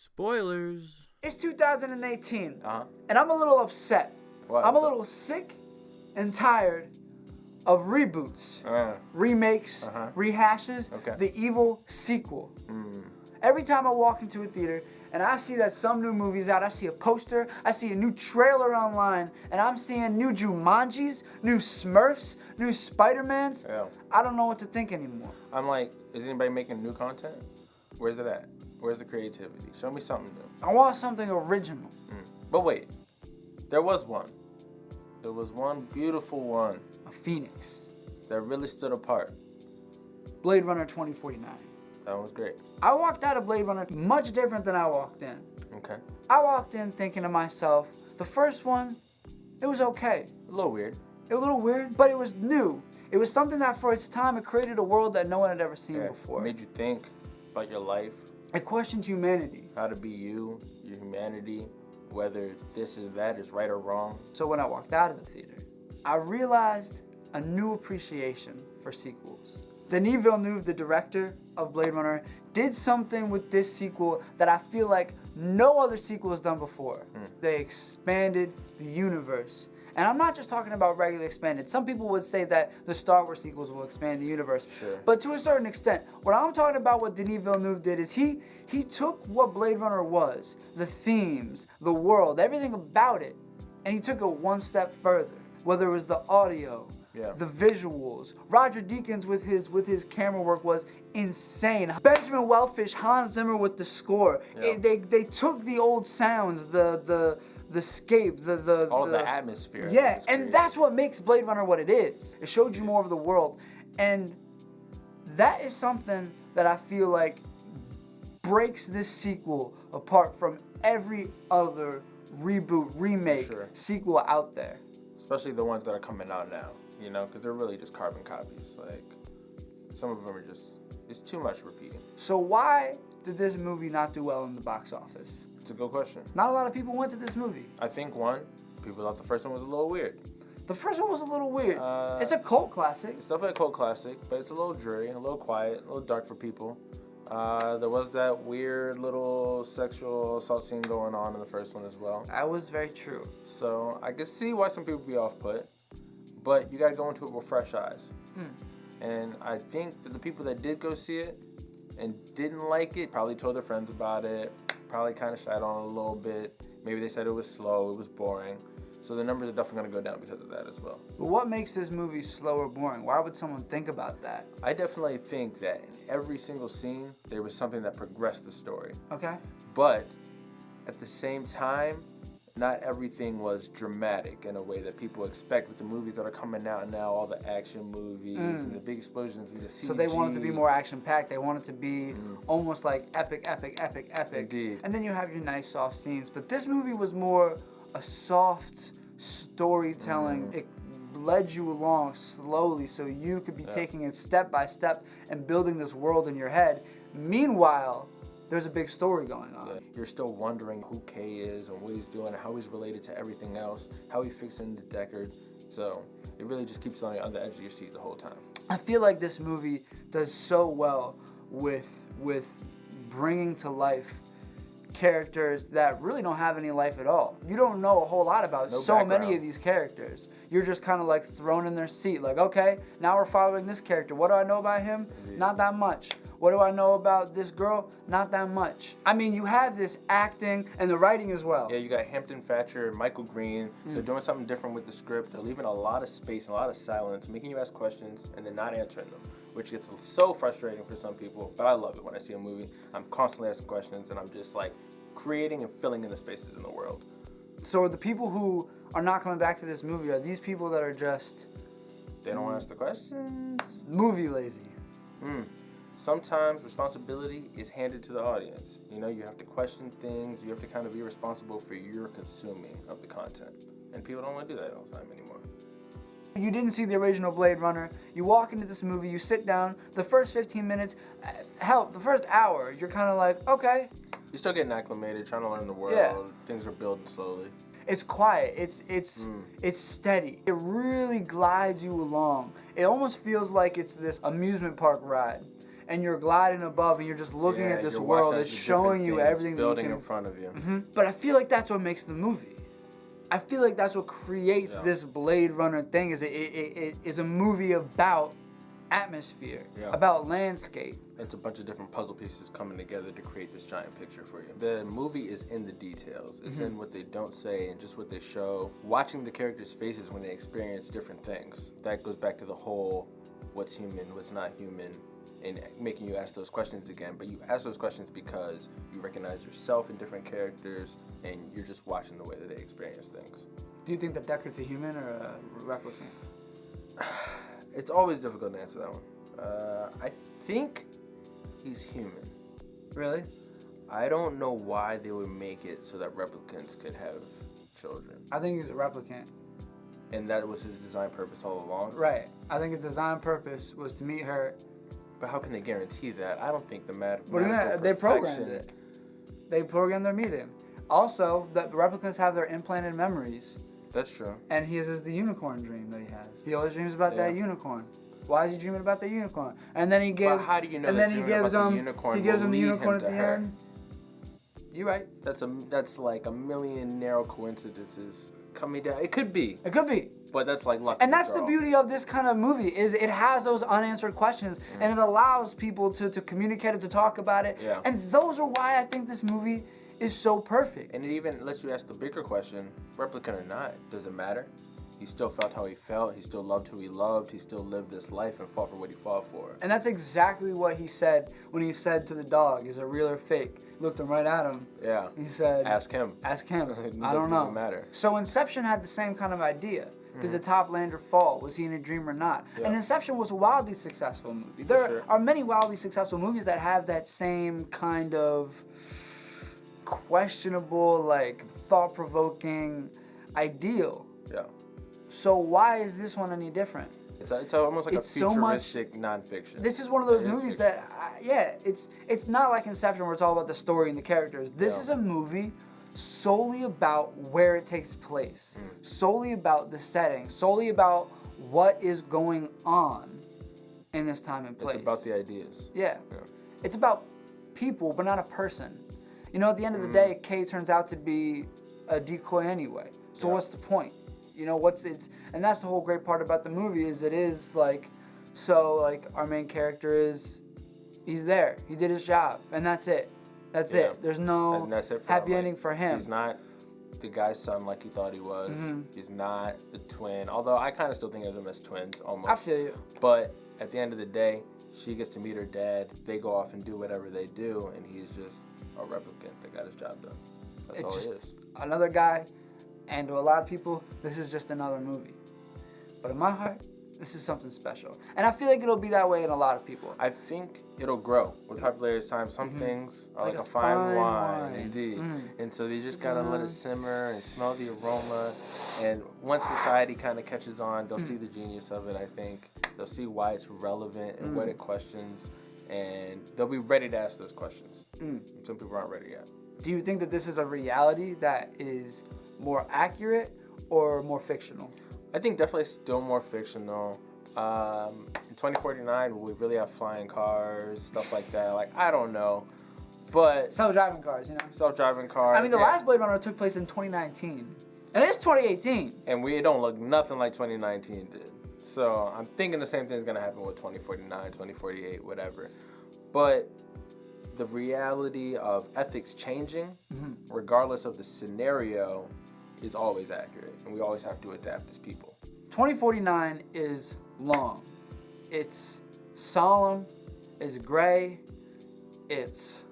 Spoilers. It's 2018, Uh-huh. and I'm a little upset. Why? I'm a What's little sick and tired of reboots, remakes, rehashes, Okay. the evil sequel. Every time I walk into a theater and I see that some new movie's out, I see a poster, I see a new trailer online, and I'm seeing new Jumanjis, new Smurfs, new Spider-Mans. Yeah. I don't know what to think anymore. I'm like, is anybody making new content? Where's it at? Where's the creativity? Show me something new. I want something original. But wait, there was one. There was one beautiful one A Phoenix. that really stood apart. Blade Runner 2049. That one was great. I walked out of Blade Runner much different than I walked in. Okay. I walked in thinking to myself, the first one, it was okay. A little weird. It was a little weird, but it was new. It was something that for its time, it created a world that no one had ever seen before. It made you think about your life, It questioned humanity. how to be you, your humanity, whether this or that is right or wrong. So when I walked out of the theater, I realized a new appreciation for sequels. Denis Villeneuve, the director of Blade Runner, did something with this sequel that I feel like no other sequel has done before. They expanded the universe. And I'm not just talking about regular expanded. Some people would say that the Star Wars sequels will expand the universe. Sure. But to a certain extent, what I'm talking about what Denis Villeneuve did is he took what Blade Runner was, the themes, the world, everything about it, and he took it one step further. Whether it was the audio, the visuals. Roger Deakins with his camera work was insane. Benjamin Wellfish, Hans Zimmer with the score. Yeah. They took the old sounds, the scape, All the atmosphere. Yeah, and that's what makes Blade Runner what it is. It showed you more of the world. And that is something that I feel like breaks this sequel apart from every other reboot, remake, sequel out there. Especially the ones that are coming out now, you know, because they're really just carbon copies. Like, some of them are just, it's too much repeating. So why did this movie not do well in the box office? It's a good question. Not a lot of people went to this movie. I think one, people thought the first one was a little weird. The first one was a little weird. It's a cult classic. It's definitely a cult classic, but it's a little dreary, a little quiet, a little dark for people. There was that weird little sexual assault scene going on in the first one as well. That was very true. So I can see why some people be off-put, but you got to go into it with fresh eyes. And I think that the people that did go see it and didn't like it probably told their friends about it, probably kind of shied on it a little bit. Maybe they said it was slow, it was boring. So the numbers are definitely going to go down because of that as well. But what makes this movie slow or boring? Why would someone think about that? I definitely think that in every single scene, there was something that progressed the story. Okay. But at the same time, not everything was dramatic in a way that people expect with the movies that are coming out now, all the action movies and the big explosions and the CG. So they want it to be more action-packed. They want it to be almost like epic. Indeed. And then you have your nice soft scenes. But this movie was more a soft storytelling. It led you along slowly so you could be taking it step by step and building this world in your head. Meanwhile, there's a big story going on. Yeah. You're still wondering who Kay is and what he's doing and how he's related to everything else, how he fits into Deckard. So it really just keeps on the edge of your seat the whole time. I feel like this movie does so well with bringing to life characters that really don't have any life at all. You don't know a whole lot about many of these characters. You're just kind of like thrown in their seat. Like, okay, now we're following this character. What do I know about him? Indeed. Not that much. What do I know about this girl? Not that much. I mean, you have this acting and the writing as well. Yeah, you got Hampton Thatcher and Michael Green. They're doing something different with the script. They're leaving a lot of space and a lot of silence, making you ask questions and then not answering them, which gets so frustrating for some people. But I love it when I see a movie. I'm constantly asking questions and I'm just like creating and filling in the spaces in the world. So the people who are not coming back to this movie are these people that are just... They don't want to ask the questions? Movie lazy. Sometimes responsibility is handed to the audience. You know, you have to question things. You have to kind of be responsible for your consuming of the content. And people don't want to do that all the time anymore. You didn't see the original Blade Runner. You walk into this movie, you sit down, the first 15 minutes, hell, the first hour, you're kind of like, okay. You're still getting acclimated, trying to learn the world. Yeah. Things are building slowly. It's quiet, it's steady. It really glides you along. It almost feels like it's this amusement park ride. and you're gliding above and you're just looking at this you're world. watching It's the different showing you things everything building that you in front of you. But I feel like that's what makes the movie. I feel like that's what creates this Blade Runner thing. Is it is a movie about atmosphere, about landscape. It's a bunch of different puzzle pieces coming together to create this giant picture for you. The movie is in the details. It's in what they don't say and just what they show. Watching the characters' faces when they experience different things. That goes back to the whole what's human, what's not human, and making you ask those questions again. But you ask those questions because you recognize yourself in different characters and you're just watching the way that they experience things. Do you think that Deckard's a human or a replicant? It's always difficult to answer that one. I think he's human. Really? I don't know why they would make it so that replicants could have children. I think he's a replicant. And that was his design purpose all along? Right. I think his design purpose was to meet her. But how can they guarantee that? I don't think the They programmed it. They programmed their meeting. Also, the replicants have their implanted memories. That's true. And his is the unicorn dream that he has. He always dreams about that unicorn. Why is he dreaming about that unicorn? And then he gives. But how do you know and that then he dreaming gives about the him. unicorn He gives will him the lead unicorn him at to the her? end. You're right. That's like a million narrow coincidences coming down. It could be. It could be. But that's like luck. And that's the beauty of this kind of movie, is it has those unanswered questions and it allows people to communicate it, to talk about it. Yeah. And those are why I think this movie is so perfect. And it even lets you ask the bigger question, replicant or not, does it matter? He still felt how he felt, he still loved who he loved, he still lived this life and fought for what he fought for. And that's exactly what he said when he said to the dog, is it real or fake? He looked him right at him. Yeah. He said, Ask him. Ask him. It I don't know. doesn't matter. So Inception had the same kind of idea. Did the top lander fall? Was he in a dream or not? Yeah. And Inception was a wildly successful movie. There sure. are many wildly successful movies that have that same kind of questionable, like thought-provoking ideal. Yeah. So why is this one any different? It's almost like It's a so much- futuristic nonfiction. This is one of those It is movies fiction. that, it's not like Inception where it's all about the story and the characters. This is a movie solely about where it takes place, solely about the setting, solely about what is going on in this time and place. It's about the ideas. Yeah. It's about people, but not a person. You know, at the end of the day, Kay turns out to be a decoy anyway. So what's the point? You know, and that's the whole great part about the movie, is it is like, so like our main character he's there, he did his job, and that's it. That's it. There's no and that's it for happy him. ending for him. He's not the guy's son like he thought he was. He's not the twin, although I kind of still think of them as twins almost. I feel you. But at the end of the day, she gets to meet her dad. They go off and do whatever they do, and he's just a replicant that got his job done. That's all it is. Another guy, and to a lot of people, this is just another movie. But in my heart, this is something special. And I feel like it'll be that way in a lot of people. I think it'll grow with popularity time. Some things are like a fine wine, indeed. And so you just gotta let it simmer and smell the aroma. And once society kind of catches on, they'll see the genius of it, I think. They'll see why it's relevant and what it questions. And they'll be ready to ask those questions. Some people aren't ready yet. Do you think that this is a reality that is more accurate or more fictional? I think definitely still more fictional. In 2049, will we really have flying cars, stuff like that? Like, I don't know. But Self-driving cars, you know? Self-driving cars. I mean, the last Blade Runner took place in 2019. And it's 2018. And it don't look nothing like 2019 did. So I'm thinking the same thing's going to happen with 2049, 2048, whatever. But the reality of ethics changing, regardless of the scenario, is always accurate. And we always have to adapt as people. 2049 is long. It's solemn. It's gray. It's,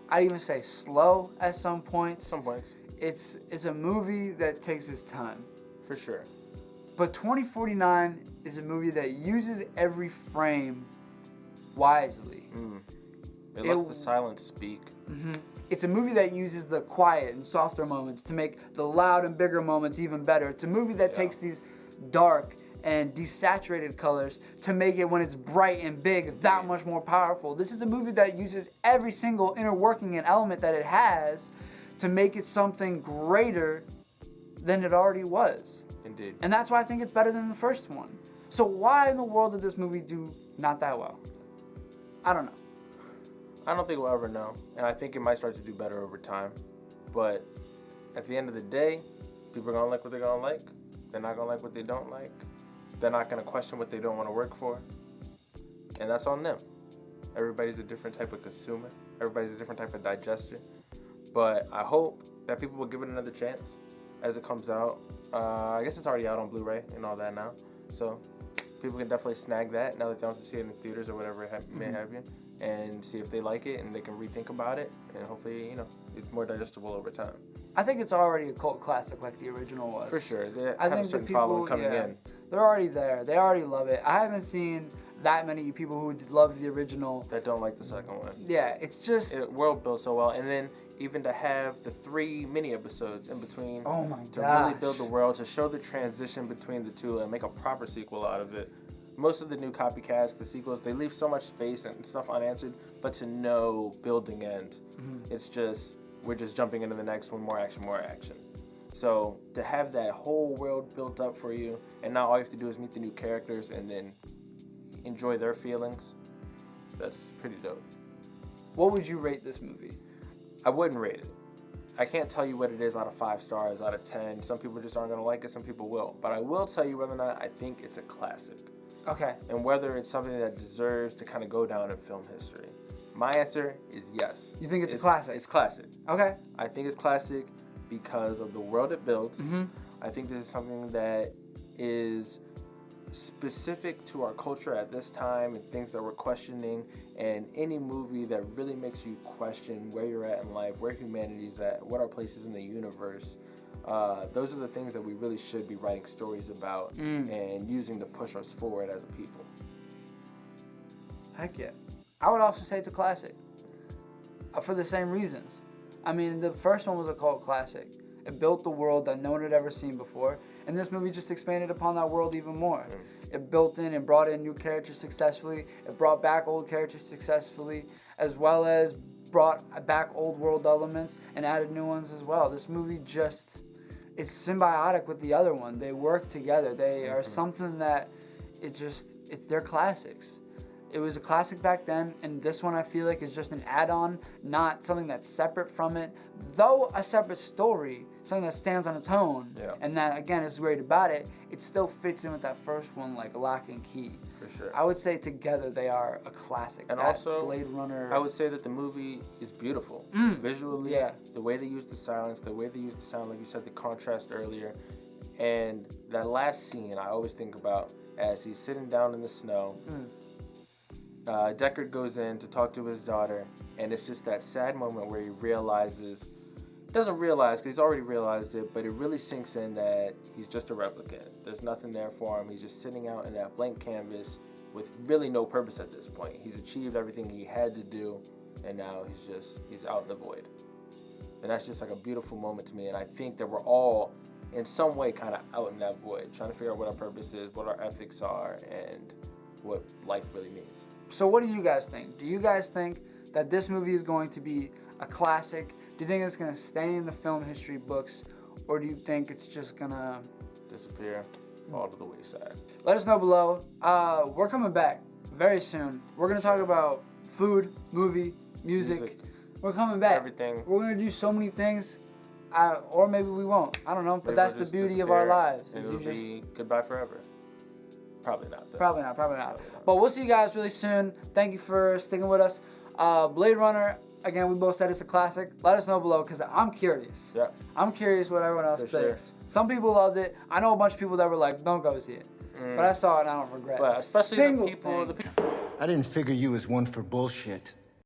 I'd even say slow at some points. Some points. It's a movie that takes its time. For sure. But 2049 is a movie that uses every frame wisely. It lets the silence speak. It's a movie that uses the quiet and softer moments to make the loud and bigger moments even better. It's a movie that takes these dark and desaturated colors to make it, when it's bright and big, that much more powerful. This is a movie that uses every single inner working and element that it has to make it something greater than it already was. Indeed. And that's why I think it's better than the first one. So why in the world did this movie do not that well? I don't know. I don't think we'll ever know, and I think it might start to do better over time. But at the end of the day, people are gonna like what they're gonna like. They're not gonna like what they don't like. They're not gonna question what they don't want to work for, and that's on them. Everybody's a different type of consumer. Everybody's a different type of digester. But I hope that people will give it another chance as it comes out. I guess it's already out on Blu-ray and all that now, so people can definitely snag that now that they don't have to see it in the theaters or whatever it may have you, and see if they like it, and they can rethink about it, and hopefully, you know, it's more digestible over time. I think it's already a cult classic like the original was. For sure. They I have a think certain the people, following coming in. They're already there. They already love it. I haven't seen that many people who loved the original That don't like the second one. Yeah, it's just... It world built so well, and then even to have the 3 mini episodes in between to really build the world, to show the transition between the two and make a proper sequel out of it. Most of the new copycats, the sequels, they leave so much space and stuff unanswered, but to no building end. It's just, we're just jumping into the next one, more action, more action. So to have that whole world built up for you, and now all you have to do is meet the new characters and then enjoy their feelings, that's pretty dope. What would you rate this movie? I wouldn't rate it. I can't tell you what it is out of 5 stars, out of 10. Some people just aren't going to like it, some people will. But I will tell you whether or not I think it's a classic. Okay. And whether it's something that deserves to kind of go down in film history. My answer is yes. You think it's a classic? It's classic. Okay. I think it's classic because of the world it builds. I think this is something that is specific to our culture at this time and things that we're questioning, and any movie that really makes you question where you're at in life, where humanity's at, what our place is in the universe. Those are the things that we really should be writing stories about and using to push us forward as a people. Heck yeah. I would also say it's a classic. For the same reasons. I mean, the first one was a cult classic. It built the world that no one had ever seen before, and this movie just expanded upon that world even more. It built in and brought in new characters successfully. It brought back old characters successfully, as well as brought back old world elements and added new ones as well. This movie just, it's symbiotic with the other one. They work together. They are something that they're classics. It was a classic back then, and this one I feel like is just an add-on, not something that's separate from it. Though a separate story, something that stands on its own, and that, again, is great about it, it still fits in with that first one like lock and key. For sure. I would say together they are a classic. And that also, Bladerunner. I would say that the movie is beautiful. Visually, the way they use the silence, the way they use the sound, like you said, the contrast earlier. And that last scene I always think about as he's sitting down in the snow. Deckard goes in to talk to his daughter, and it's just that sad moment where he doesn't realize because he's already realized it, but it really sinks in that he's just a replicant. There's nothing there for him. He's just sitting out in that blank canvas with really no purpose at this point. He's achieved everything he had to do, and now he's out in the void. And that's just like a beautiful moment to me, and I think that we're all in some way kind of out in that void, trying to figure out what our purpose is, what our ethics are, and what life really means. So what do you guys think? Do you guys think that this movie is going to be a classic? Do you think it's going to stay in the film history books? Or do you think it's just going to disappear, fall to the wayside? Let us know below. We're coming back very soon. We're going to talk about food, movie, music. We're coming back. Everything. We're going to do so many things. Or maybe we won't. I don't know. But Maybe that's the beauty of our lives. And it'll be goodbye forever. Probably not, though. Probably not. But we'll see you guys really soon. Thank you for sticking with us. Bladerunner, again, we both said it's a classic. Let us know below, because I'm curious. Yeah. I'm curious what everyone else thinks. Sure. Some people loved it. I know a bunch of people that were like, don't go see it. But I saw it and I don't regret it. But especially the people. I didn't figure you as one for bullshit.